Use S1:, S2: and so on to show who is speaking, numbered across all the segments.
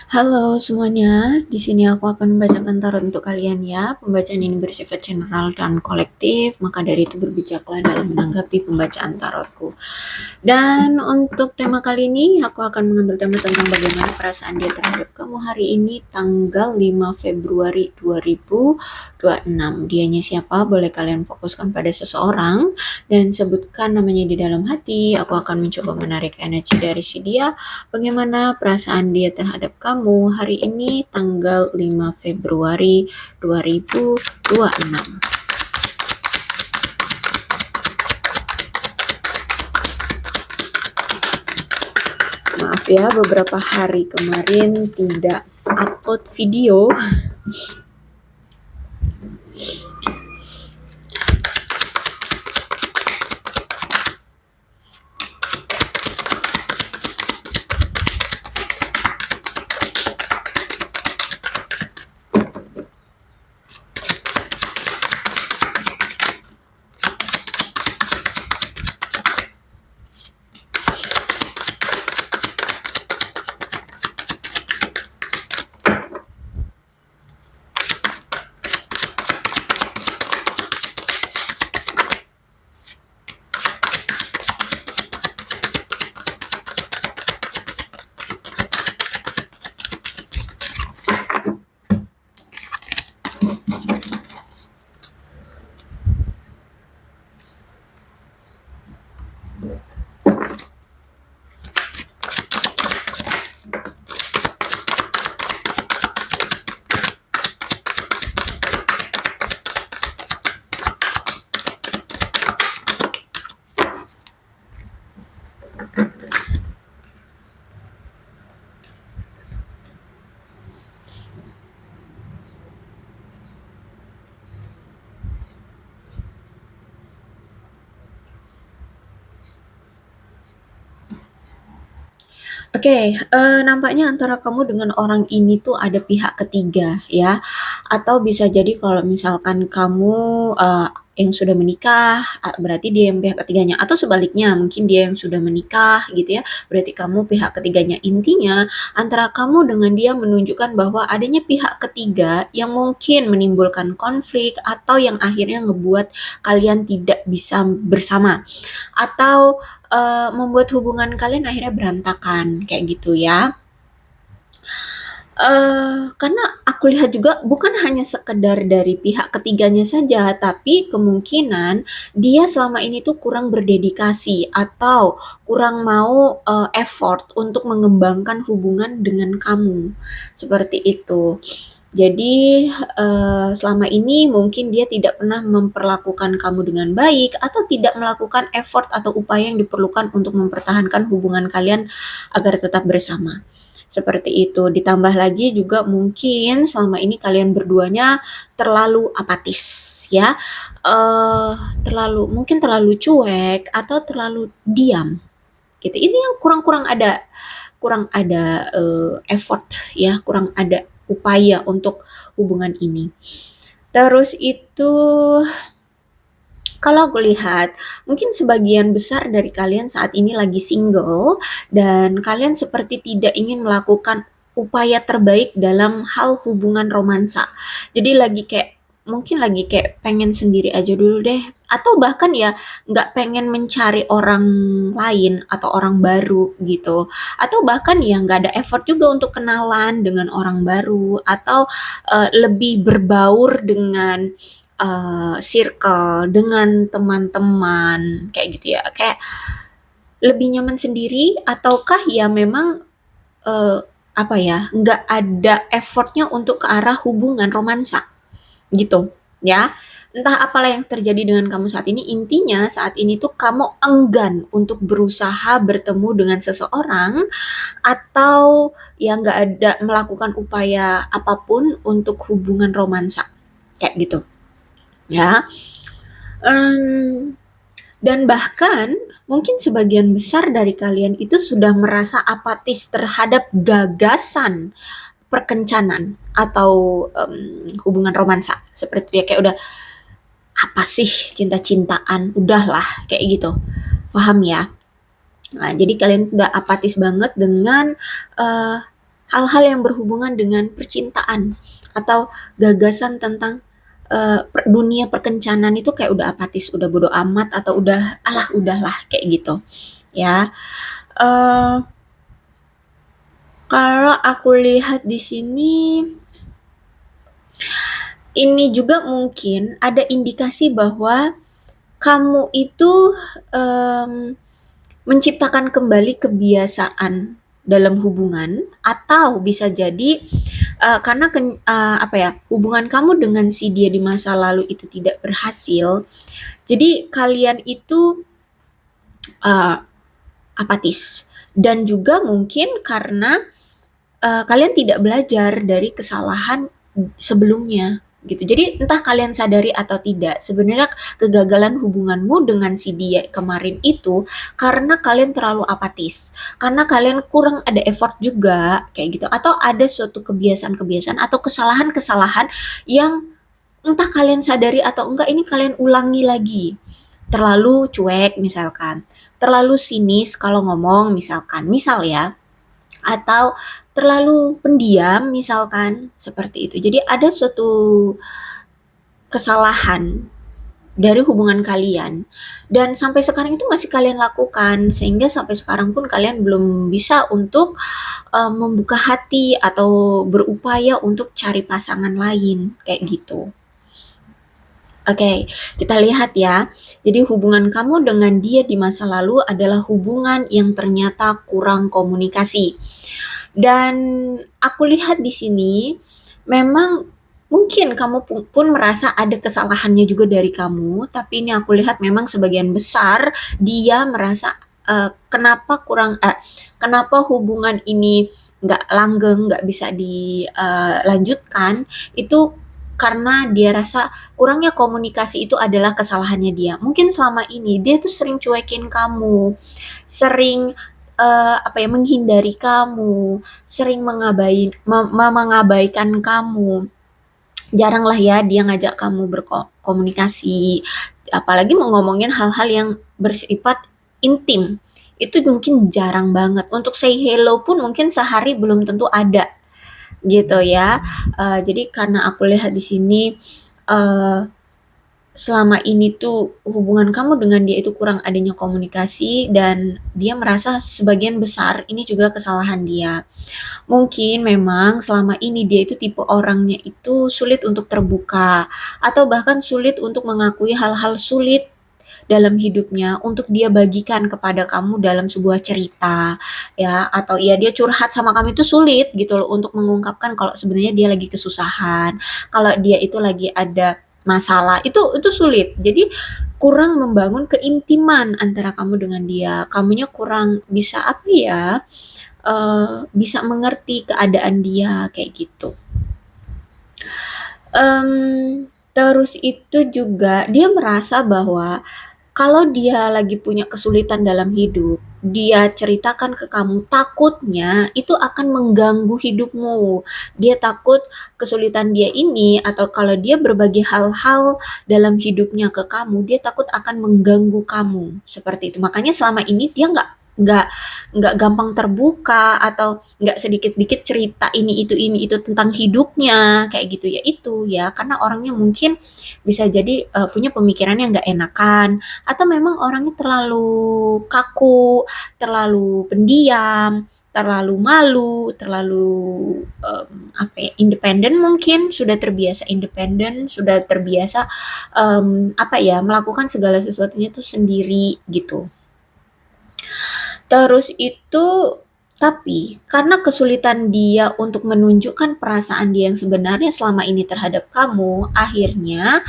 S1: Halo semuanya, di sini aku akan membacakan tarot untuk kalian ya. Pembacaan ini bersifat general dan kolektif, maka dari itu berbijaklah dalam menanggapi pembacaan tarotku. Dan untuk tema kali ini, aku akan mengambil tema tentang bagaimana perasaan dia terhadap kamu hari ini, tanggal 5 Februari 2026. Dianya siapa? Boleh kalian fokuskan pada seseorang dan sebutkan namanya di dalam hati. Aku akan mencoba menarik energi dari si dia. Bagaimana perasaan dia terhadap kamu hari ini tanggal 5 Februari 2026? Maaf ya, beberapa hari kemarin tidak upload video. Oke, nampaknya antara kamu dengan orang ini tuh ada pihak ketiga ya, atau bisa jadi kalau misalkan kamu, yang sudah menikah, berarti dia yang pihak ketiganya, atau sebaliknya mungkin dia yang sudah menikah gitu ya, berarti kamu pihak ketiganya. Intinya antara kamu dengan dia menunjukkan bahwa adanya pihak ketiga yang mungkin menimbulkan konflik atau yang akhirnya ngebuat kalian tidak bisa bersama, atau membuat hubungan kalian akhirnya berantakan kayak gitu ya. Karena aku lihat juga bukan hanya sekedar dari pihak ketiganya saja, tapi kemungkinan dia selama ini tuh kurang berdedikasi atau kurang mau, effort untuk mengembangkan hubungan dengan kamu, seperti itu. Jadi, selama ini mungkin dia tidak pernah memperlakukan kamu dengan baik atau tidak melakukan effort atau upaya yang diperlukan untuk mempertahankan hubungan kalian agar tetap bersama. Seperti itu. Ditambah lagi juga mungkin selama ini kalian berduanya terlalu apatis ya, mungkin terlalu cuek atau terlalu diam gitu. Ini yang kurang ada, effort ya, kurang ada upaya untuk hubungan ini. Terus itu kalau aku lihat, mungkin sebagian besar dari kalian saat ini lagi single dan kalian seperti tidak ingin melakukan upaya terbaik dalam hal hubungan romansa. Jadi mungkin lagi kayak pengen sendiri aja dulu deh, atau bahkan ya nggak pengen mencari orang lain atau orang baru gitu, atau bahkan ya nggak ada effort juga untuk kenalan dengan orang baru, atau lebih berbaur dengan circle, dengan teman-teman kayak gitu ya, kayak lebih nyaman sendiri, ataukah ya memang apa ya, nggak ada effortnya untuk ke arah hubungan romansa gitu ya. Entah apalah yang terjadi dengan kamu saat ini, intinya saat ini tuh kamu enggan untuk berusaha bertemu dengan seseorang, atau ya nggak ada melakukan upaya apapun untuk hubungan romansa kayak gitu ya. Mmm, dan bahkan mungkin sebagian besar dari kalian itu sudah merasa apatis terhadap gagasan perkencanan atau, hubungan romansa. Seperti ya kayak udah, "Apa sih cinta-cintaan, udahlah," kayak gitu. Paham ya? Nah, jadi kalian udah apatis banget dengan, eee, hal-hal yang berhubungan dengan percintaan atau gagasan tentang dunia perkencanan itu kayak udah apatis, udah bodo amat atau udah alah udahlah kayak gitu ya. Eh Kalau aku lihat di sini ini juga mungkin ada indikasi bahwa kamu itu em, menciptakan kembali kebiasaan dalam hubungan atau bisa jadi karena apa ya, hubungan kamu dengan si dia di masa lalu itu tidak berhasil, jadi kalian itu uh, apatis. Dan juga mungkin karena kalian tidak belajar dari kesalahan sebelumnya gitu. Jadi entah kalian sadari atau tidak, sebenarnya kegagalan hubunganmu dengan si dia kemarin itu karena kalian terlalu apatis, karena kalian kurang ada effort juga kayak gitu, atau ada suatu kebiasaan-kebiasaan atau kesalahan-kesalahan yang entah kalian sadari atau enggak ini kalian ulangi lagi. Terlalu cuek misalkan, terlalu sinis kalau ngomong misalkan, misal ya, atau terlalu pendiam misalkan, seperti itu. Jadi ada suatu kesalahan dari hubungan kalian dan sampai sekarang itu masih kalian lakukan, sehingga sampai sekarang pun kalian belum bisa untuk membuka hati atau berupaya untuk cari pasangan lain kayak gitu. Oke, kita lihat ya. Jadi hubungan kamu dengan dia di masa lalu adalah hubungan yang ternyata kurang komunikasi. Dan aku lihat di sini memang mungkin kamu pun merasa ada kesalahannya juga dari kamu, tapi ini aku lihat memang sebagian besar dia merasa kenapa hubungan ini nggak langgeng, nggak bisa dilanjutkan, itu karena dia rasa kurangnya komunikasi itu adalah kesalahannya dia. Mungkin selama ini dia tuh sering cuekin kamu, sering apa ya, menghindari kamu, sering mengabaikan kamu. Jarang lah ya dia ngajak kamu berkomunikasi, apalagi mau ngomongin hal-hal yang bersifat intim. Itu mungkin jarang banget. Untuk say hello pun mungkin sehari belum tentu ada gitu ya. Jadi karena aku lihat di sini uh, selama ini tuh hubungan kamu dengan dia itu kurang adanya komunikasi dan dia merasa sebagian besar ini juga kesalahan dia. Mungkin memang selama ini dia itu tipe orangnya itu sulit untuk terbuka atau bahkan sulit untuk mengakui hal-hal sulit dalam hidupnya untuk dia bagikan kepada kamu dalam sebuah cerita ya, atau ya dia curhat sama kamu itu sulit gitu loh untuk mengungkapkan kalau sebenarnya dia lagi kesusahan, kalau dia itu lagi ada masalah, itu sulit. Jadi kurang membangun keintiman antara kamu dengan dia, kamunya kurang bisa apa ya, bisa mengerti keadaan dia kayak gitu. Terus itu juga dia merasa bahwa kalau dia lagi punya kesulitan dalam hidup, dia ceritakan ke kamu, takutnya itu akan mengganggu hidupmu. Dia takut kesulitan dia ini atau kalau dia berbagi hal-hal dalam hidupnya ke kamu, dia takut akan mengganggu kamu, seperti itu. Makanya selama ini dia nggak nggak gampang terbuka atau nggak sedikit-dikit cerita ini itu tentang hidupnya kayak gitu ya, itu ya karena orangnya mungkin bisa jadi punya pemikiran yang nggak enakan atau memang orangnya terlalu kaku, terlalu pendiam, terlalu malu, terlalu apa ya, independen, mungkin sudah terbiasa independen, sudah terbiasa apa ya, melakukan segala sesuatunya tuh sendiri gitu. Terus itu tapi karena kesulitan dia untuk menunjukkan perasaan dia yang sebenarnya selama ini terhadap kamu, akhirnya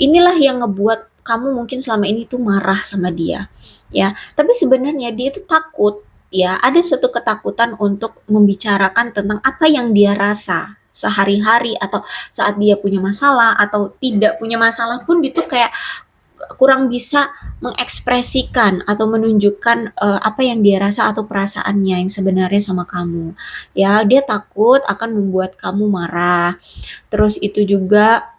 S1: inilah yang ngebuat kamu mungkin selama ini tuh marah sama dia, ya. Tapi sebenarnya dia itu takut, ya. Ada suatu ketakutan untuk membicarakan tentang apa yang dia rasa sehari-hari atau saat dia punya masalah atau tidak punya masalah pun itu kayak kurang bisa mengekspresikan atau menunjukkan apa yang dia rasa atau perasaannya yang sebenarnya sama kamu. Ya, dia takut akan membuat kamu marah. Terus itu juga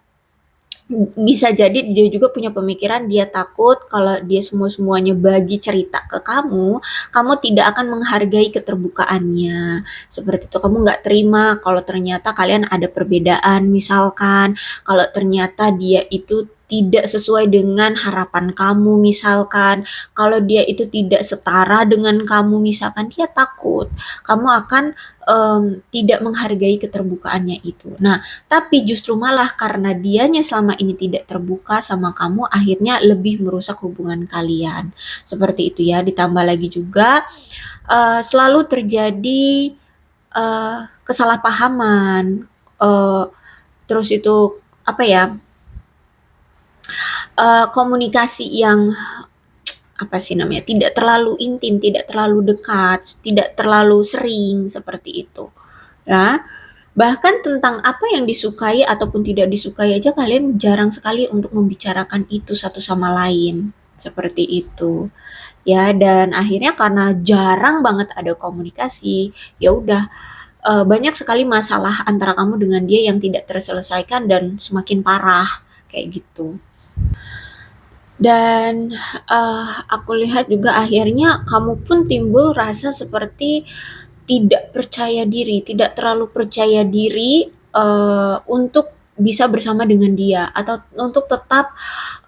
S1: Bisa jadi dia juga punya pemikiran, dia takut kalau dia semua-semuanya bagi cerita ke kamu, kamu tidak akan menghargai keterbukaannya. Seperti itu, kamu nggak terima kalau ternyata kalian ada perbedaan misalkan, kalau ternyata dia itu tidak sesuai dengan harapan kamu misalkan, kalau dia itu tidak setara dengan kamu misalkan, dia takut kamu akan, tidak menghargai keterbukaannya itu. Nah, tapi justru malah karena dianya selama ini tidak terbuka sama kamu, akhirnya lebih merusak hubungan kalian. Seperti itu ya, ditambah lagi juga, selalu terjadi, kesalahpahaman, terus itu, apa ya, komunikasi yang, apa sih namanya, tidak terlalu intim, tidak terlalu dekat, tidak terlalu sering, seperti itu. Ya. Bahkan tentang apa yang disukai ataupun tidak disukai aja kalian jarang sekali untuk membicarakan itu satu sama lain, seperti itu. Ya, dan akhirnya karena jarang banget ada komunikasi, ya udah, banyak sekali masalah antara kamu dengan dia yang tidak terselesaikan dan semakin parah, kayak gitu. Dan, aku lihat juga akhirnya kamu pun timbul rasa seperti tidak percaya diri, tidak terlalu percaya diri, untuk bisa bersama dengan dia atau untuk tetap,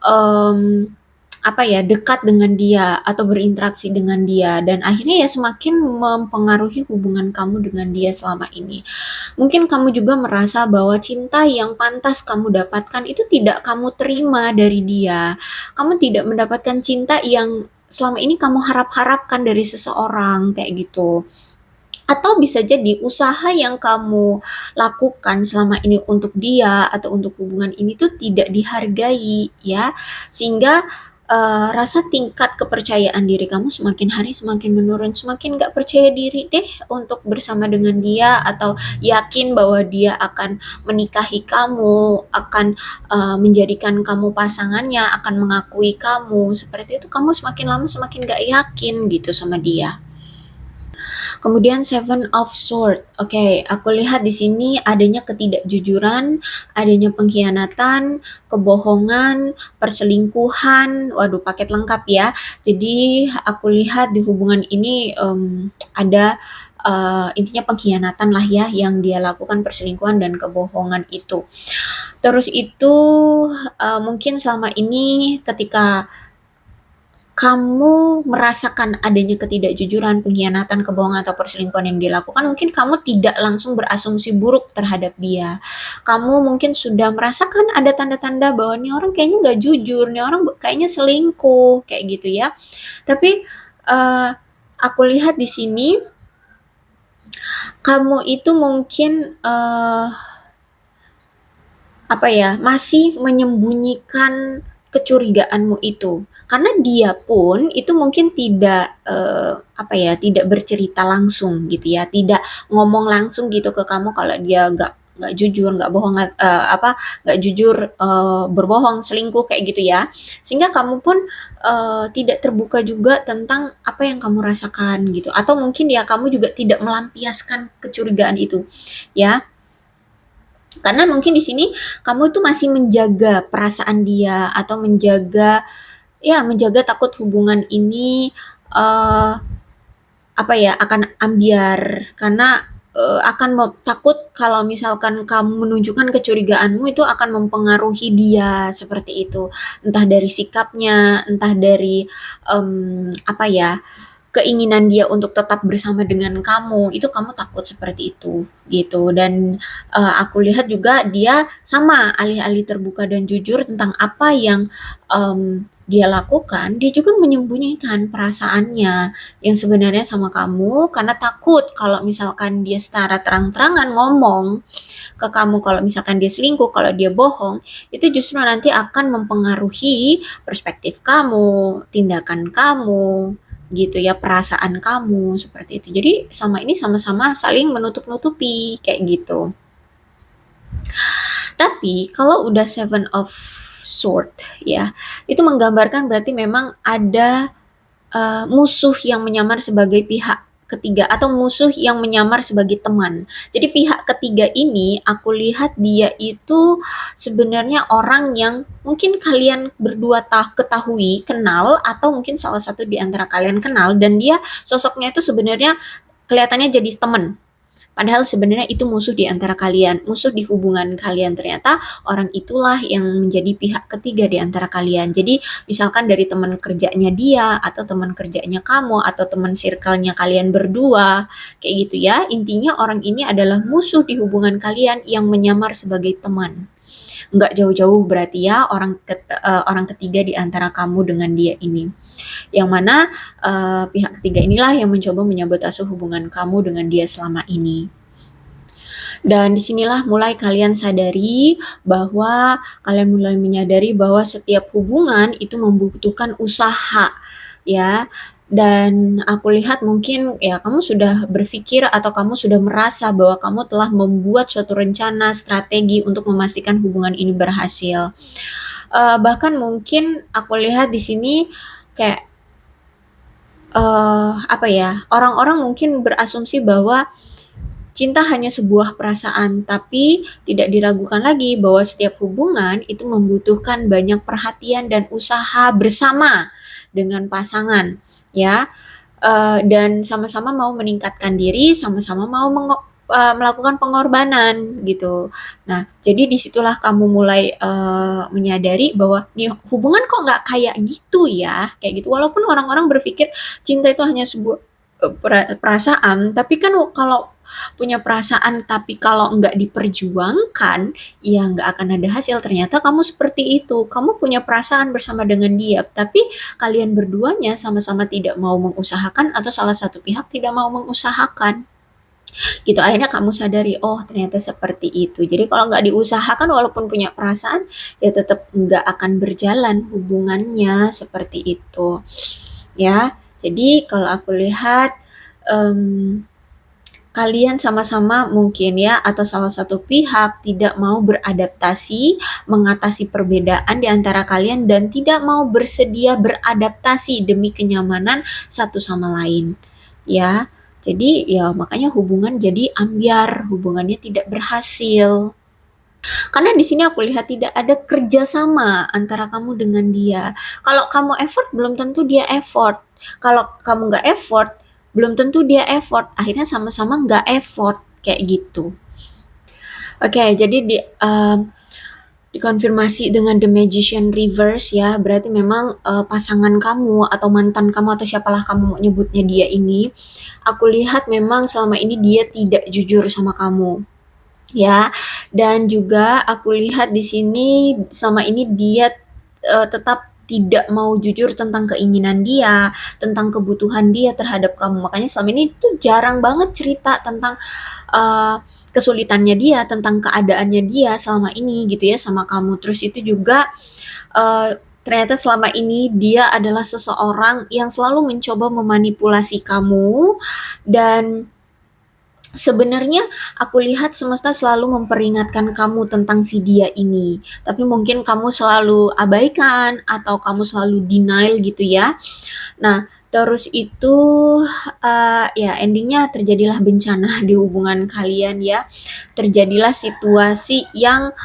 S1: mmm, apa ya, dekat dengan dia atau berinteraksi dengan dia dan akhirnya ya semakin mempengaruhi hubungan kamu dengan dia selama ini. Mungkin kamu juga merasa bahwa cinta yang pantas kamu dapatkan itu tidak kamu terima dari dia. Kamu tidak mendapatkan cinta yang selama ini kamu harap-harapkan dari seseorang, kayak gitu. Atau bisa jadi usaha yang kamu lakukan selama ini untuk dia atau untuk hubungan ini tuh tidak dihargai ya, sehingga, rasa tingkat kepercayaan diri kamu semakin hari semakin menurun, semakin nggak percaya diri deh untuk bersama dengan dia atau yakin bahwa dia akan menikahi kamu, akan, menjadikan kamu pasangannya, akan mengakui kamu, seperti itu kamu semakin lama semakin nggak yakin gitu sama dia. Kemudian Seven of Sword. Oke, aku lihat di sini adanya ketidakjujuran, adanya pengkhianatan, kebohongan, perselingkuhan. Waduh, paket lengkap ya. Jadi aku lihat di hubungan ini ada intinya pengkhianatan lah ya yang dia lakukan, perselingkuhan dan kebohongan itu. Terus itu mungkin selama ini ketika kamu merasakan adanya ketidakjujuran, pengkhianatan, kebohongan, atau perselingkuhan yang dilakukan, mungkin kamu tidak langsung berasumsi buruk terhadap dia. Kamu mungkin sudah merasakan ada tanda-tanda bahwa nih orang kayaknya nggak jujur, nih orang kayaknya selingkuh, kayak gitu ya. Tapi aku lihat di sini kamu itu mungkin apa ya, masih menyembunyikan kecurigaanmu itu. Karena dia pun itu mungkin tidak, apa ya, tidak bercerita langsung gitu ya, tidak ngomong langsung gitu ke kamu kalau dia nggak jujur, nggak bohong, apa, nggak jujur, berbohong, selingkuh kayak gitu ya. Sehingga kamu pun, tidak terbuka juga tentang apa yang kamu rasakan gitu, atau mungkin ya kamu juga tidak melampiaskan kecurigaan itu, ya. Karena mungkin di sini kamu tuh masih menjaga perasaan dia atau menjaga ya menjaga takut hubungan ini, apa ya, akan ambyar karena, akan takut kalau misalkan kamu menunjukkan kecurigaanmu itu akan mempengaruhi dia, seperti itu. Entah dari sikapnya, entah dari, apa ya, keinginan dia untuk tetap bersama dengan kamu, itu kamu takut seperti itu, gitu. Dan, aku lihat juga dia sama, alih-alih terbuka dan jujur tentang apa yang, dia lakukan, dia juga menyembunyikan perasaannya yang sebenarnya sama kamu karena takut kalau misalkan dia secara terang-terangan ngomong ke kamu kalau misalkan dia selingkuh, kalau dia bohong, itu justru nanti akan mempengaruhi perspektif kamu, tindakan kamu, gitu ya, perasaan kamu, seperti itu. Jadi sama ini sama-sama saling menutup-nutupi, kayak gitu. Tapi kalau udah Seven of Sword ya, itu menggambarkan berarti memang ada musuh yang menyamar sebagai pihak ketiga atau musuh yang menyamar sebagai teman. Jadi pihak ketiga ini aku lihat dia itu sebenarnya orang yang mungkin kalian berdua ketahui, kenal, atau mungkin salah satu di antara kalian kenal, dan dia sosoknya itu sebenarnya kelihatannya jadi teman. Padahal sebenarnya itu musuh di antara kalian, musuh di hubungan kalian. Ternyata orang itulah yang menjadi pihak ketiga di antara kalian. Jadi misalkan dari teman kerjanya dia, atau teman kerjanya kamu, atau teman circle-nya kalian berdua, kayak gitu ya. Intinya orang ini adalah musuh di hubungan kalian yang menyamar sebagai teman. Nggak jauh-jauh berarti ya orang ketiga di antara kamu dengan dia ini. Yang mana pihak ketiga inilah yang mencoba menyabotase hubungan kamu dengan dia selama ini. Dan disinilah mulai kalian sadari bahwa kalian mulai menyadari bahwa setiap hubungan itu membutuhkan usaha, ya. Dan aku lihat mungkin ya kamu sudah berpikir atau kamu sudah merasa bahwa kamu telah membuat suatu rencana strategi untuk memastikan hubungan ini berhasil. Bahkan mungkin aku lihat di sini kayak apa ya, orang-orang mungkin berasumsi bahwa cinta hanya sebuah perasaan, tapi tidak diragukan lagi bahwa setiap hubungan itu membutuhkan banyak perhatian dan usaha bersama dengan pasangan, ya. Dan sama-sama mau meningkatkan diri, sama-sama mau melakukan pengorbanan gitu. Nah, jadi disitulah kamu mulai menyadari bahwa nih hubungan kok nggak kayak gitu ya, kayak gitu. Walaupun orang-orang berpikir cinta itu hanya sebuah perasaan, tapi kan kalau punya perasaan tapi kalau nggak diperjuangkan, ya nggak akan ada hasil. Ternyata kamu seperti itu, kamu punya perasaan bersama dengan dia, tapi kalian berduanya sama-sama tidak mau mengusahakan atau salah satu pihak tidak mau mengusahakan. Gitu, akhirnya kamu sadari, oh ternyata seperti itu. Jadi kalau nggak diusahakan walaupun punya perasaan, ya tetap nggak akan berjalan hubungannya, seperti itu. Ya, jadi kalau aku lihat, kalian sama-sama mungkin ya, atau salah satu pihak tidak mau beradaptasi, mengatasi perbedaan di antara kalian, dan tidak mau bersedia beradaptasi demi kenyamanan satu sama lain. Ya, jadi ya makanya hubungan jadi ambyar, hubungannya tidak berhasil. Karena di sini aku lihat tidak ada kerjasama antara kamu dengan dia. Kalau kamu effort, belum tentu dia effort. Kalau kamu nggak effort, belum tentu dia effort. Akhirnya sama-sama nggak effort, kayak gitu. Oke, jadi dikonfirmasi dengan The Magician Reverse ya, berarti memang pasangan kamu atau mantan kamu atau siapalah kamu mau nyebutnya dia ini, aku lihat memang selama ini dia tidak jujur sama kamu. Ya, dan juga aku lihat di sini sama ini dia tetap tidak mau jujur tentang keinginan dia, tentang kebutuhan dia terhadap kamu. Makanya selama ini tuh jarang banget cerita tentang kesulitannya dia, tentang keadaannya dia selama ini gitu ya sama kamu. Terus itu juga ternyata selama ini dia adalah seseorang yang selalu mencoba memanipulasi kamu, dan sebenarnya aku lihat semesta selalu memperingatkan kamu tentang si dia ini, tapi mungkin kamu selalu abaikan atau kamu selalu denial gitu ya. Nah, terus itu ya endingnya terjadilah bencana di hubungan kalian ya. Terjadilah situasi yang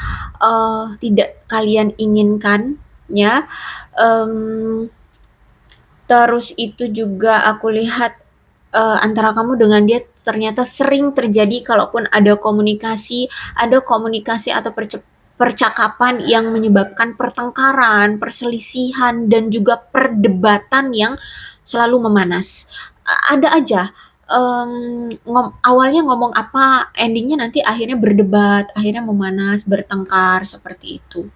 S1: tidak kalian inginkan ya. Terus itu juga aku lihat antara kamu dengan dia ternyata sering terjadi kalaupun ada komunikasi atau percakapan yang menyebabkan pertengkaran, perselisihan, dan juga perdebatan yang selalu memanas. Ada aja awalnya ngomong apa, endingnya nanti akhirnya berdebat, akhirnya memanas, bertengkar, seperti itu.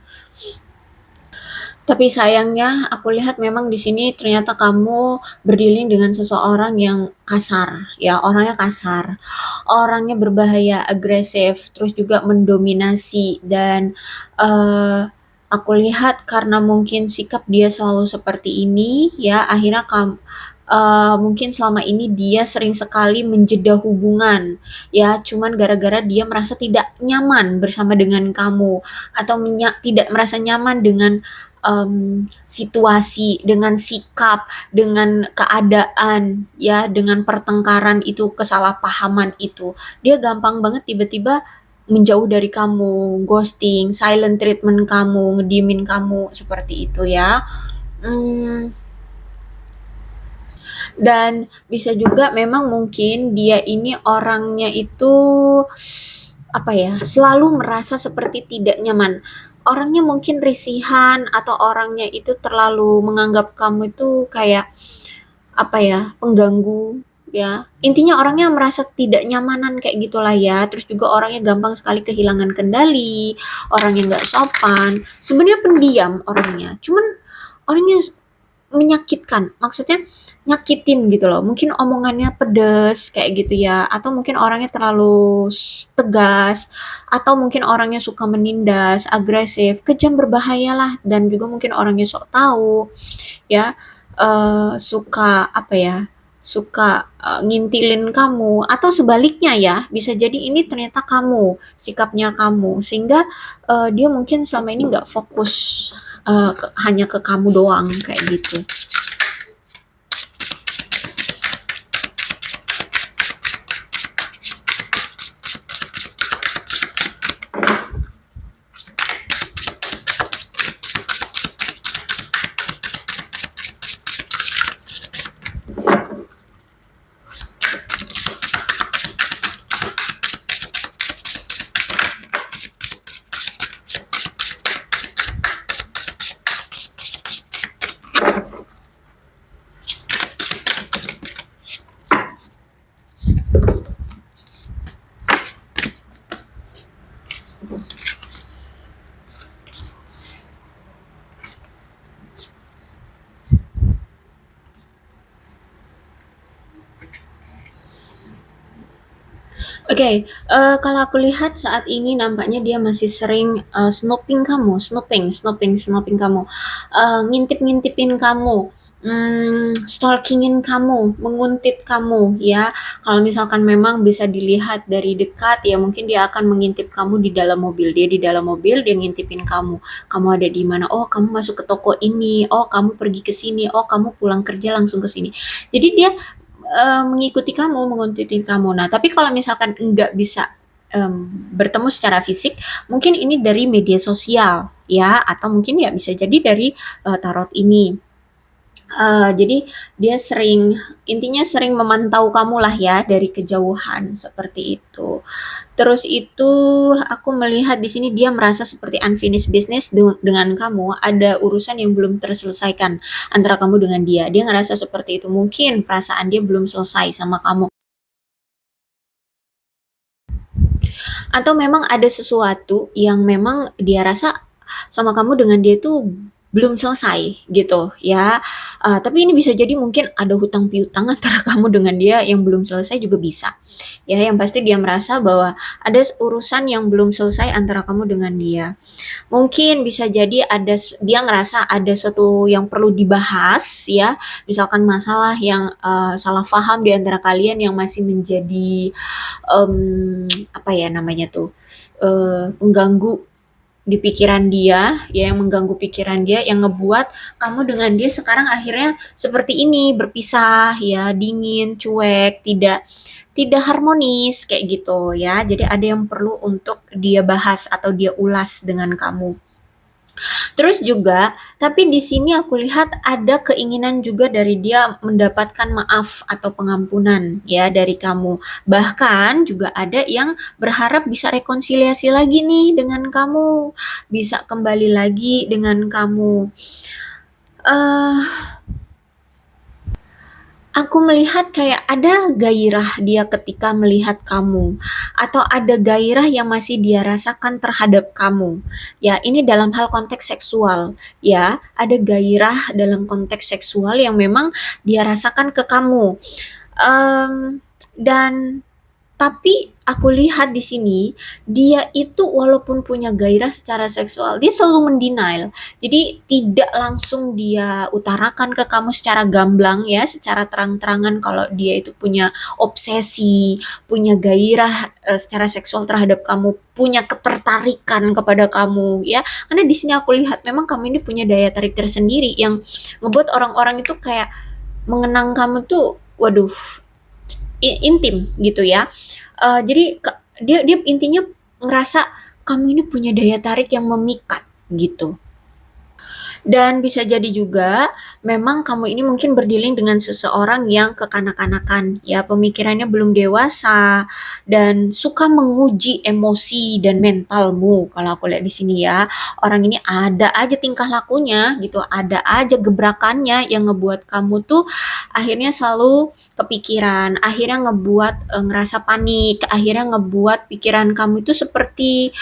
S1: Tapi sayangnya aku lihat memang di sini ternyata kamu berdealing dengan seseorang yang kasar, ya orangnya kasar, orangnya berbahaya, agresif, terus juga mendominasi, dan aku lihat karena mungkin sikap dia selalu seperti ini, ya akhirnya mungkin selama ini dia sering sekali menjeda hubungan, ya cuman gara-gara dia merasa tidak nyaman bersama dengan kamu, atau tidak merasa nyaman dengan situasi, dengan sikap, dengan keadaan, ya, dengan pertengkaran itu, kesalahpahaman itu. Dia gampang banget tiba-tiba menjauh dari kamu, ghosting, silent treatment kamu, ngediemin kamu, seperti itu ya. Mmm, dan bisa juga memang mungkin dia ini orangnya itu, apa ya, selalu merasa seperti tidak nyaman. Orangnya mungkin risihan atau orangnya itu terlalu menganggap kamu itu kayak, apa ya, pengganggu, ya. Intinya orangnya merasa tidak nyamanan kayak gitulah ya, terus juga orangnya gampang sekali kehilangan kendali, orangnya nggak sopan, sebenarnya pendiam orangnya, cuman orangnya menyakitkan, maksudnya nyakitin gitu loh. Mungkin omongannya pedes kayak gitu ya, atau mungkin orangnya terlalu tegas, atau mungkin orangnya suka menindas, agresif, kejam, berbahayalah, dan juga mungkin orangnya sok tahu, ya, suka apa ya, suka ngintilin kamu, atau sebaliknya ya, bisa jadi ini ternyata kamu, sikapnya kamu, sehingga dia mungkin selama ini nggak fokus hanya ke kamu doang kayak gitu. Oke, kalau aku lihat saat ini nampaknya dia masih sering, snooping kamu, snooping kamu, ngintip-ngintipin kamu, stalking kamu, menguntit kamu ya. Kalau misalkan memang bisa dilihat dari dekat, ya mungkin dia akan mengintip kamu di dalam mobil. Dia di dalam mobil, dia ngintipin kamu. Kamu ada di mana? Oh, kamu masuk ke toko ini. Oh, kamu pergi ke sini. Oh, kamu pulang kerja langsung ke sini. Jadi dia mengikuti kamu, menguntitin kamu. Nah, tapi kalau misalkan nggak bisa bertemu secara fisik, mungkin ini dari media sosial ya, atau mungkin ya bisa jadi dari tarot ini. Jadi dia sering, intinya sering memantau kamu lah ya dari kejauhan seperti itu. Terus itu aku melihat di sini dia merasa seperti unfinished business dengan kamu, ada urusan yang belum terselesaikan antara kamu dengan dia. Dia ngerasa seperti itu, mungkin perasaan dia belum selesai sama kamu. Atau memang ada sesuatu yang memang dia rasa sama kamu dengan dia itu belum selesai gitu ya. Tapi ini bisa jadi mungkin ada hutang piutang antara kamu dengan dia yang belum selesai juga bisa. Ya, yang pasti dia merasa bahwa ada urusan yang belum selesai antara kamu dengan dia. Mungkin bisa jadi dia ngerasa ada satu yang perlu dibahas ya, misalkan masalah yang salah paham di antara kalian yang masih menjadi apa ya namanya tuh, pengganggu di pikiran dia, ya yang mengganggu pikiran dia, yang ngebuat kamu dengan dia sekarang akhirnya seperti ini, berpisah ya, dingin, cuek, tidak tidak harmonis kayak gitu ya. Jadi ada yang perlu untuk dia bahas atau dia ulas dengan kamu. Terus juga, tapi di sini aku lihat ada keinginan juga dari dia mendapatkan maaf atau pengampunan ya dari kamu. Bahkan juga ada yang berharap bisa rekonsiliasi lagi nih dengan kamu, bisa kembali lagi dengan kamu. Eh Aku melihat kayak ada gairah dia ketika melihat kamu, atau ada gairah yang masih dia rasakan terhadap kamu. Ya, ini dalam hal konteks seksual, ya. Ada gairah dalam konteks seksual yang memang dia rasakan ke kamu. Dan tapi aku lihat di sini, dia itu walaupun punya gairah secara seksual, dia selalu mendenial. Jadi tidak langsung dia utarakan ke kamu secara gamblang ya, secara terang-terangan kalau dia itu punya obsesi, punya gairah secara seksual terhadap kamu, punya ketertarikan kepada kamu ya. Karena di sini aku lihat memang kamu ini punya daya tarik tersendiri yang ngebuat orang-orang itu kayak mengenang kamu tuh, waduh, intim gitu ya. Jadi dia dia intinya ngerasa kamu ini punya daya tarik yang memikat gitu. Dan bisa jadi juga memang kamu ini mungkin berdealing dengan seseorang yang kekanak-kanakan ya, pemikirannya belum dewasa dan suka menguji emosi dan mentalmu kalau aku lihat di sini ya. Orang ini ada aja tingkah lakunya gitu, ada aja gebrakannya yang ngebuat kamu tuh akhirnya selalu kepikiran, akhirnya ngebuat ngerasa panik, akhirnya ngebuat pikiran kamu itu seperti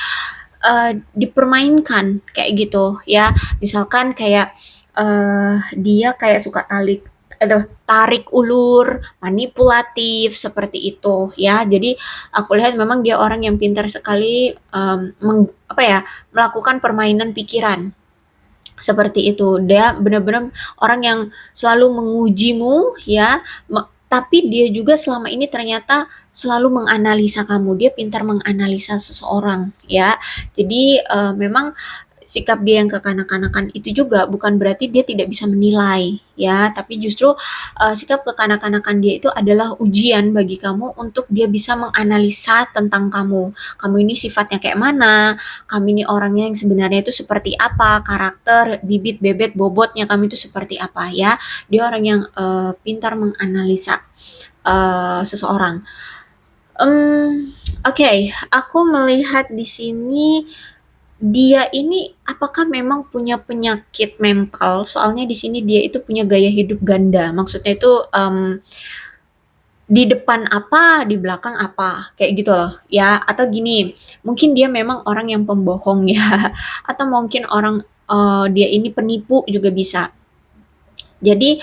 S1: dipermainkan kayak gitu ya. Misalkan kayak dia kayak suka tarik ulur, manipulatif seperti itu ya. Jadi aku lihat memang dia orang yang pintar sekali apa ya, melakukan permainan pikiran seperti itu. Dia benar-benar orang yang selalu mengujimu ya, tapi dia juga selama ini ternyata selalu menganalisa kamu. Dia pintar menganalisa seseorang ya. Jadi memang sikap dia yang kekanak-kanakan itu juga bukan berarti dia tidak bisa menilai ya, tapi justru sikap kekanak-kanakan dia itu adalah ujian bagi kamu untuk dia bisa menganalisa tentang kamu. Kamu ini sifatnya kayak mana, kamu ini orangnya yang sebenarnya itu seperti apa, karakter, bibit, bebet, bobotnya kamu itu seperti apa ya. Dia orang yang pintar menganalisa seseorang. Oke, aku melihat di sini dia ini apakah memang punya penyakit mental? Soalnya di sini dia itu punya gaya hidup ganda. Maksudnya itu di depan apa, di belakang apa, kayak gitu loh ya. Atau gini, mungkin dia memang orang yang pembohong ya, atau mungkin orang dia ini penipu juga bisa. Jadi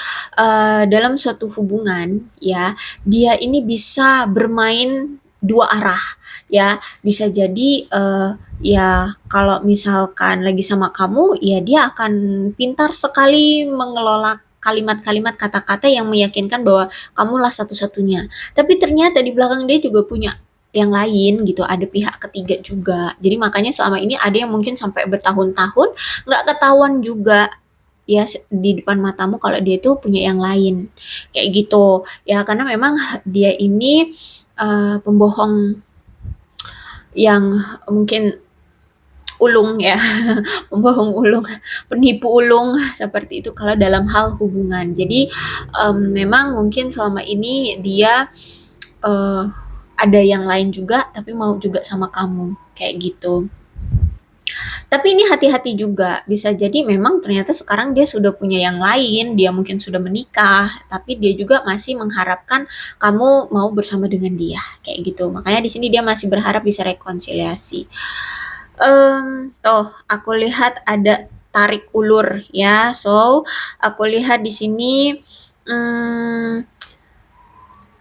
S1: dalam suatu hubungan ya, dia ini bisa bermain dua arah ya. Bisa jadi ya kalau misalkan lagi sama kamu, ya dia akan pintar sekali mengelola kalimat-kalimat kata-kata yang meyakinkan bahwa kamulah satu-satunya. Tapi ternyata di belakang dia juga punya yang lain gitu, ada pihak ketiga juga. Jadi makanya selama ini ada yang mungkin sampai bertahun-tahun nggak ketahuan juga ya di depan matamu kalau dia itu punya yang lain kayak gitu ya, karena memang dia ini pembohong yang mungkin ulung ya, pembohong ulung, penipu ulung seperti itu kalau dalam hal hubungan. Jadi memang mungkin selama ini dia uh, ada yang lain juga tapi mau juga sama kamu kayak gitu. Tapi ini hati-hati juga, bisa jadi memang ternyata sekarang dia sudah punya yang lain, dia mungkin sudah menikah, tapi dia juga masih mengharapkan kamu mau bersama dengan dia, kayak gitu. Makanya di sini dia masih berharap bisa rekonsiliasi. Tuh aku lihat ada tarik ulur ya, so aku lihat di sini hmm,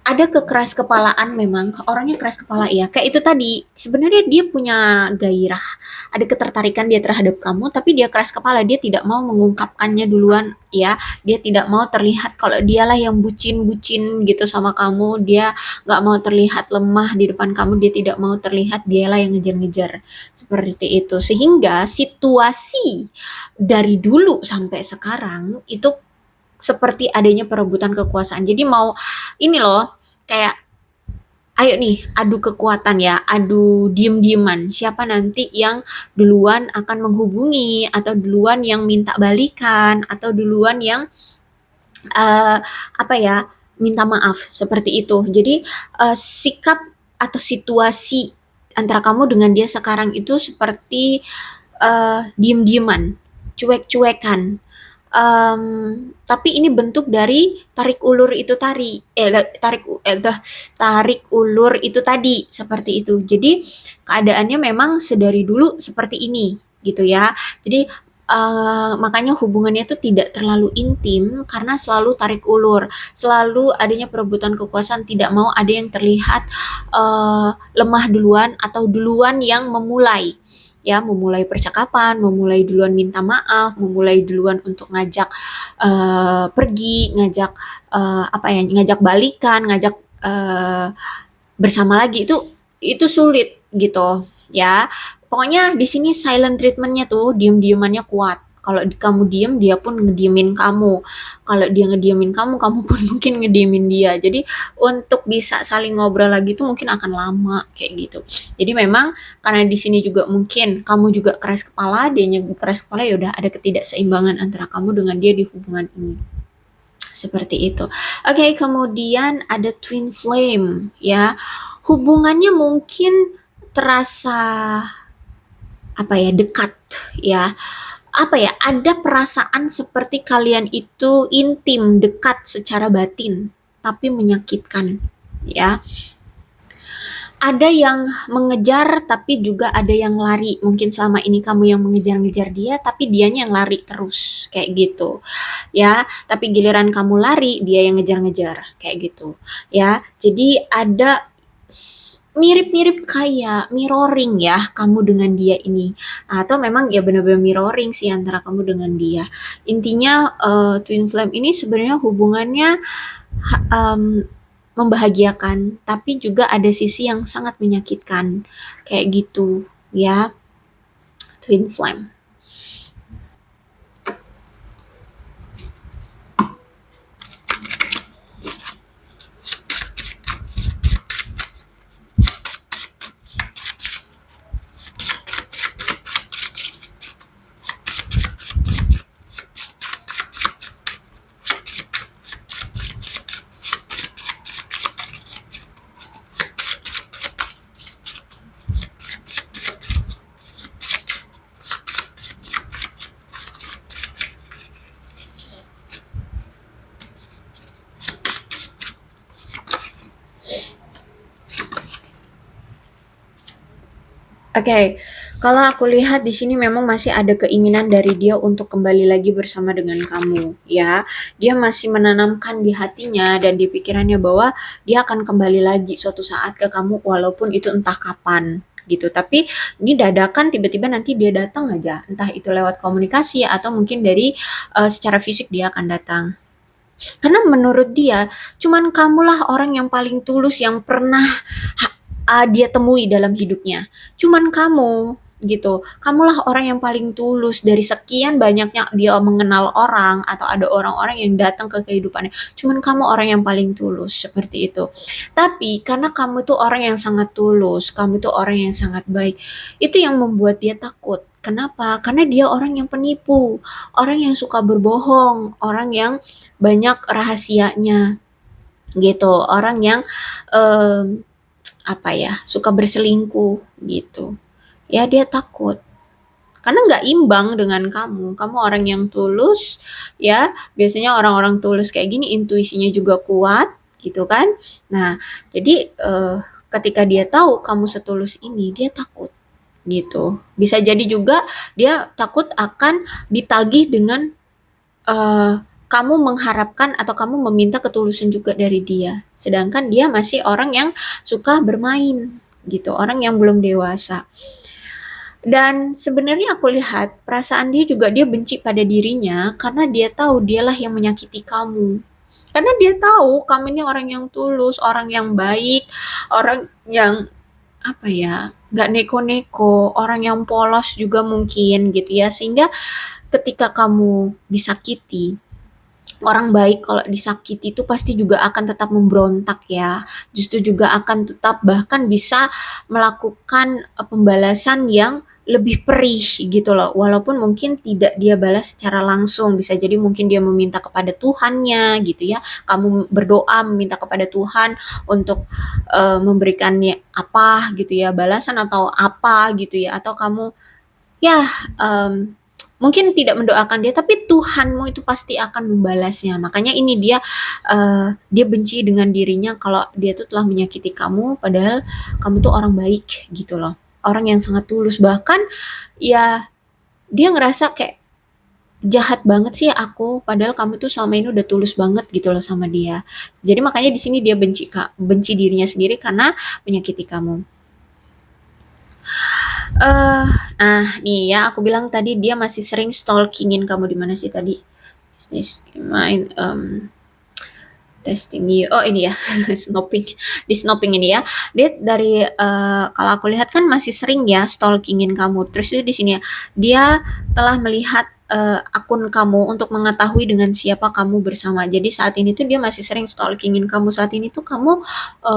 S1: ada kekeras kepalaan, memang orangnya keras kepala ya, kayak itu tadi sebenarnya dia punya gairah, ada ketertarikan dia terhadap kamu, tapi dia keras kepala, dia tidak mau mengungkapkannya duluan ya, dia tidak mau terlihat kalau dialah yang bucin-bucin gitu sama kamu, dia nggak mau terlihat lemah di depan kamu, dia tidak mau terlihat dialah yang ngejar-ngejar seperti itu, sehingga situasi dari dulu sampai sekarang itu seperti adanya perebutan kekuasaan. Jadi mau ini loh, kayak ayo nih adu kekuatan ya, adu diem-dieman. Siapa nanti yang duluan akan menghubungi atau duluan yang minta balikan atau duluan yang apa ya, minta maaf seperti itu. Jadi sikap atau situasi antara kamu dengan dia sekarang itu seperti diem-dieman, cuek-cuekan. Tapi ini bentuk dari tarik ulur itu tarik ulur itu tadi seperti itu. Jadi keadaannya memang sedari dulu seperti ini gitu ya. Jadi makanya hubungannya itu tidak terlalu intim karena selalu tarik ulur, selalu adanya perebutan kekuasaan, tidak mau ada yang terlihat lemah duluan atau duluan yang memulai. Ya, memulai percakapan, memulai duluan minta maaf, memulai duluan untuk ngajak pergi, ngajak ngajak balikan, ngajak bersama lagi, itu sulit gitu ya. Pokoknya di sini silent treatmentnya tuh diem-diemannya kuat. Kalau kamu diem, dia pun ngediemin kamu. Kalau dia ngediemin kamu, kamu pun mungkin ngediemin dia. Jadi untuk bisa saling ngobrol lagi tuh mungkin akan lama kayak gitu. Jadi memang karena di sini juga mungkin kamu juga keras kepala, dia keras kepala, ya udah ada ketidakseimbangan antara kamu dengan dia di hubungan ini. Seperti itu. Oke, kemudian ada twin flame ya. Hubungannya mungkin terasa dekat ya. Ada perasaan seperti kalian itu intim, dekat secara batin, tapi menyakitkan ya. Ada yang mengejar tapi juga ada yang lari. Mungkin selama ini kamu yang mengejar-ngejar dia tapi dianya yang lari terus kayak gitu. Ya, tapi giliran kamu lari, dia yang ngejar-ngejar kayak gitu. Ya, jadi ada mirip-mirip kayak mirroring ya kamu dengan dia ini, atau memang ya benar-benar mirroring sih antara kamu dengan dia. Intinya twin flame ini sebenarnya hubungannya membahagiakan, tapi juga ada sisi yang sangat menyakitkan kayak gitu ya, twin flame. Oke, kalau aku lihat di sini memang masih ada keinginan dari dia untuk kembali lagi bersama dengan kamu, ya. Dia masih menanamkan di hatinya dan di pikirannya bahwa dia akan kembali lagi suatu saat ke kamu walaupun itu entah kapan gitu. Tapi ini dadakan tiba-tiba nanti dia datang aja, entah itu lewat komunikasi atau mungkin dari secara fisik dia akan datang. Karena menurut dia, cuman kamulah orang yang paling tulus yang pernah dia temui dalam hidupnya. Cuman kamu gitu. Kamulah orang yang paling tulus dari sekian banyaknya dia mengenal orang atau ada orang-orang yang datang ke kehidupannya. Cuman kamu orang yang paling tulus seperti itu. Tapi karena kamu tuh orang yang sangat tulus, kamu tuh orang yang sangat baik, itu yang membuat dia takut. Kenapa? Karena dia orang yang penipu, orang yang suka berbohong, orang yang banyak rahasianya gitu, orang yang suka berselingkuh gitu. Ya dia takut. Karena nggak imbang dengan kamu. Kamu orang yang tulus, ya. Biasanya orang-orang tulus kayak gini intuisinya juga kuat, gitu kan. Nah, jadi ketika dia tahu kamu setulus ini, dia takut gitu. Bisa jadi juga dia takut akan ditagih dengan kamu mengharapkan atau kamu meminta ketulusan juga dari dia. Sedangkan dia masih orang yang suka bermain gitu, orang yang belum dewasa. Dan sebenarnya aku lihat perasaan dia juga dia benci pada dirinya karena dia tahu dialah yang menyakiti kamu. Karena dia tahu kamu ini orang yang tulus, orang yang baik, orang yang nggak neko-neko, orang yang polos juga mungkin gitu ya. Sehingga ketika kamu disakiti, orang baik kalau disakiti itu pasti juga akan tetap memberontak ya. Justru juga akan tetap bahkan bisa melakukan pembalasan yang lebih perih gitu loh. Walaupun mungkin tidak dia balas secara langsung, bisa jadi mungkin dia meminta kepada Tuhannya gitu ya. Kamu berdoa meminta kepada Tuhan untuk memberikannya apa gitu ya, balasan atau apa gitu ya, atau kamu ya mungkin tidak mendoakan dia, tapi Tuhanmu itu pasti akan membalasnya. Makanya ini dia benci dengan dirinya kalau dia tuh telah menyakiti kamu, padahal kamu tuh orang baik gitu loh. Orang yang sangat tulus, bahkan ya dia ngerasa kayak jahat banget sih aku, padahal kamu tuh selama ini udah tulus banget gitu loh sama dia. Jadi makanya di sini dia benci Kak, benci dirinya sendiri karena menyakiti kamu. Eh, nah nih ya aku bilang tadi dia masih sering stalkingin kamu di mana sih tadi? Business main testing you. Oh ini ya, snoping. Di snoping ini ya. Dia dari kalau aku lihat kan masih sering ya stalkingin kamu. Terus itu di sini ya, dia telah melihat akun kamu untuk mengetahui dengan siapa kamu bersama. Jadi saat ini tuh dia masih sering stalkingin kamu. Saat ini tuh kamu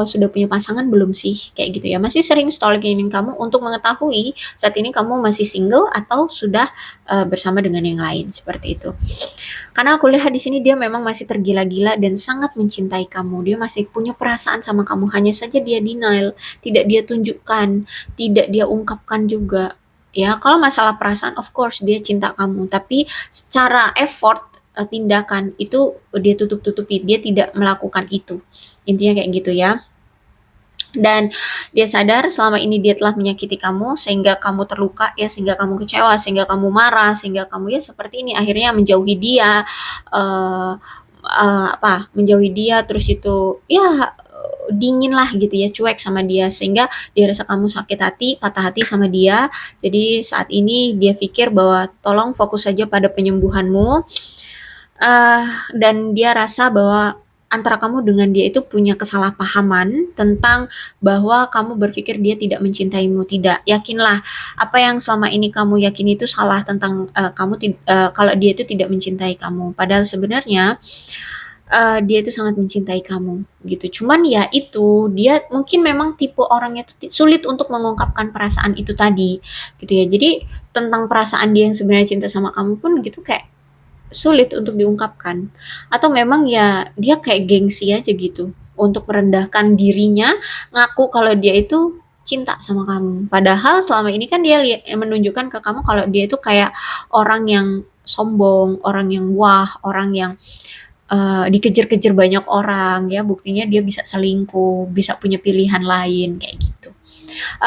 S1: sudah punya pasangan belum sih? Kayak gitu ya. Masih sering stalkingin kamu untuk mengetahui saat ini kamu masih single atau sudah bersama dengan yang lain seperti itu. Karena aku lihat di sini dia memang masih tergila-gila dan sangat mencintai kamu. Dia masih punya perasaan sama kamu. Hanya saja dia denial, tidak dia tunjukkan, tidak dia ungkapkan juga. Ya, kalau masalah perasaan of course dia cinta kamu, tapi secara effort tindakan itu dia tutup-tutupi, dia tidak melakukan itu. Intinya kayak gitu ya. Dan dia sadar selama ini dia telah menyakiti kamu sehingga kamu terluka ya, sehingga kamu kecewa, sehingga kamu marah, sehingga kamu ya seperti ini akhirnya menjauhi dia, uh, menjauhi dia terus itu ya dingin lah gitu ya, cuek sama dia sehingga dia rasa kamu sakit hati, patah hati sama dia. Jadi saat ini dia pikir bahwa tolong fokus saja pada penyembuhanmu. uh, dan dia rasa bahwa antara kamu dengan dia itu punya kesalahpahaman tentang bahwa kamu berpikir dia tidak mencintaimu. Tidak, yakinlah apa yang selama ini kamu yakin itu salah tentang kalau dia itu tidak mencintai kamu. Padahal sebenarnya dia itu sangat mencintai kamu gitu. Cuman ya itu dia mungkin memang tipe orangnya sulit untuk mengungkapkan perasaan itu tadi gitu ya. Jadi tentang perasaan dia yang sebenarnya cinta sama kamu pun gitu kayak sulit untuk diungkapkan. Atau memang ya dia kayak gengsi aja gitu untuk merendahkan dirinya, ngaku kalau dia itu cinta sama kamu. Padahal selama ini kan dia menunjukkan ke kamu kalau dia itu kayak orang yang sombong, orang yang wah, orang yang dikejar-kejar banyak orang ya, buktinya dia bisa selingkuh, bisa punya pilihan lain kayak gitu.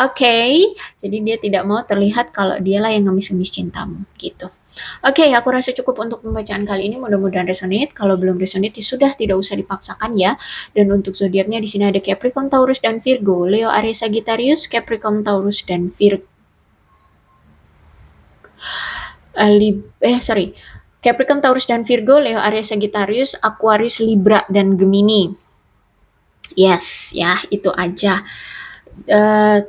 S1: Oke, jadi dia tidak mau terlihat kalau dialah yang ngemis-ngemis cintamu gitu. Oke, aku rasa cukup untuk pembacaan kali ini. Mudah-mudahan resonate. Kalau belum resonate, ya sudah tidak usah dipaksakan ya. Dan untuk zodiaknya di sini ada Capricorn, Taurus, dan Virgo. Leo, Aries, Sagittarius, Capricorn, Taurus, dan Virgo. Sorry. Capricorn, Taurus, dan Virgo, Leo, Aries, Sagittarius, Aquarius, Libra, dan Gemini. Yes, ya itu aja.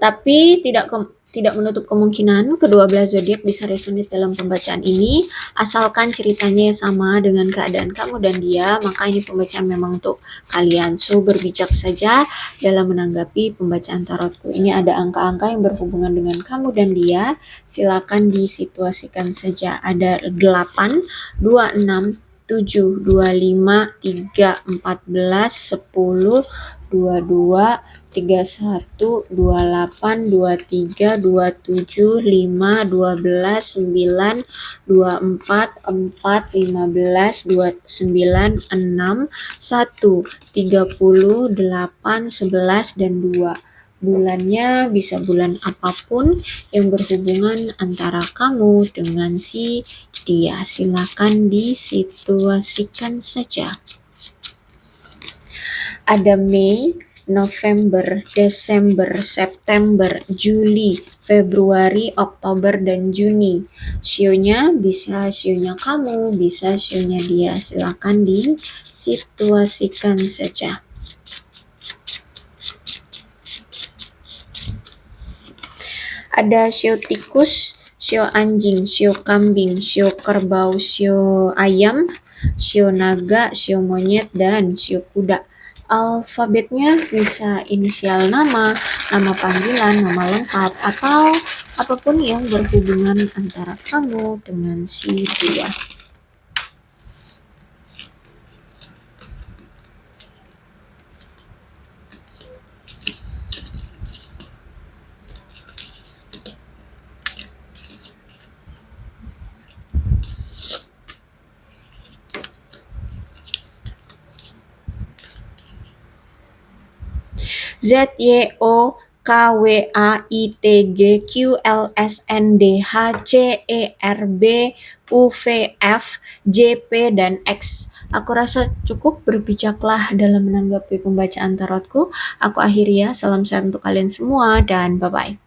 S1: Tapi tidak menutup kemungkinan kedua belah zodiak bisa resonate dalam pembacaan ini, asalkan ceritanya sama dengan keadaan kamu dan dia, maka ini pembacaan memang untuk kalian. So berbijak saja dalam menanggapi pembacaan tarotku. Ini ada angka-angka yang berhubungan dengan kamu dan dia, silakan disituasikan saja. Ada 8, 26, 7, 25, 3, 14, 10, 22, 31, 28, 23, 27, 5, 12, 9, 24, 4, 15, 29, 6, 1, 30, 8, 11, dan 2. Bulannya bisa bulan apapun yang berhubungan antara kamu dengan si dia. Silakan disituasikan saja. Ada Mei, November, Desember, September, Juli, Februari, Oktober, dan Juni. Sionya bisa sionya kamu, bisa sionya dia. Silakan disituasikan saja. Ada sio tikus, sio anjing, sio kambing, sio kerbau, sio ayam, sio naga, sio monyet, dan sio kuda. Alfabetnya bisa inisial nama, nama panggilan, nama lengkap, atau apapun yang berhubungan antara kamu dengan si dia. ZYO KWAITGQLSNDHCERBUVF, JP, dan X. Aku rasa cukup berbijaklah dalam menanggapi pembacaan tarotku. Aku akhiri ya. Salam sehat untuk kalian semua dan bye-bye.